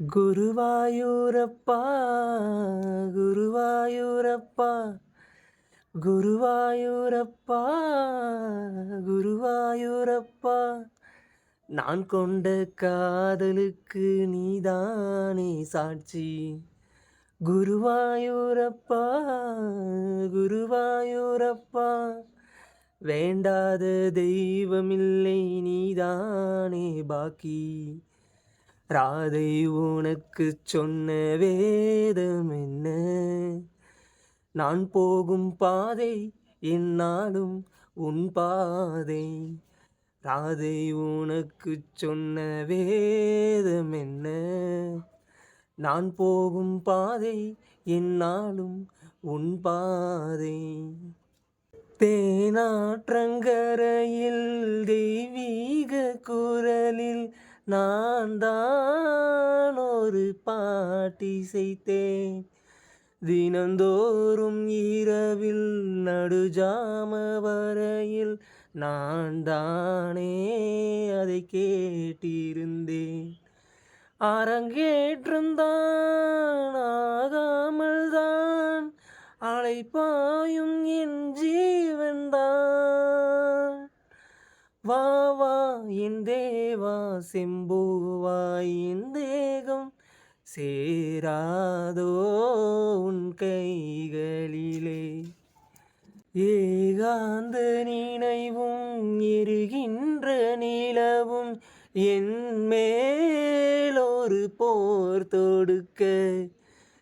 குருவாயூரப்பா குருவாயூரப்பா குருவாயூரப்பா குருவாயூரப்பா நான் கொண்ட காதலுக்கு நீதானே சாட்சி. குருவாயூரப்பா குருவாயூரப்பா வேண்டாத தெய்வமில்லை நீதானே பாக்கி. ராதை உனக்கு சொன்ன வேதம் என்ன? நான் போகும் பாதை என்னாலும் உன் பாதை. ராதை உனக்கு சொன்ன வேதம் என்ன? நான் போகும் பாதை என்னாலும் உன் பாதை. தேனாற்றங்கரையில் தெய்வீக குரலில் நான் தான் ஒரு பாட்டிசைத்தேன். தினந்தோறும் இரவில் நடுஜாம வரையில் நான் தானே அதை கேட்டிருந்தேன். அரங்கேற்றம்தான் ஆகாமல் தான் அலைப்பாயும் என் ஜீவன்தான். வா வா என் தேவா செம்பூவாய் என் தேகம் சேராதோ உன் கைகளிலே. ஏகாந்த நினைவும் எரிகின்ற நிலவும் என் மேலொரு போர் தொடுக்க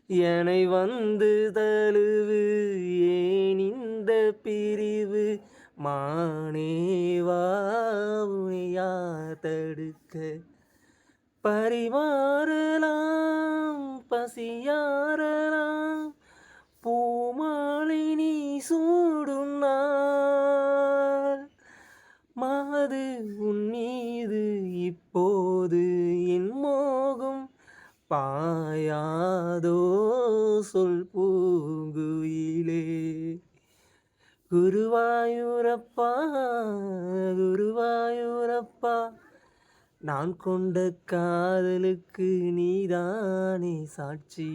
என்னை வந்து தழுவு. ஏன் இந்த பிரிவு மானேவா உனையா தடுக்க. பரிமாறலாம் பசியாறலாம் பூமாலை நீ சூடும் நாள். மாது உன் மீது இப்போது என் மோகம் பாயாதோ சொல் பூங்குயிலே. குருவாயூரப்பா குருவாயூரப்பா நான் கொண்ட காதலுக்கு நீதானே சாட்சி.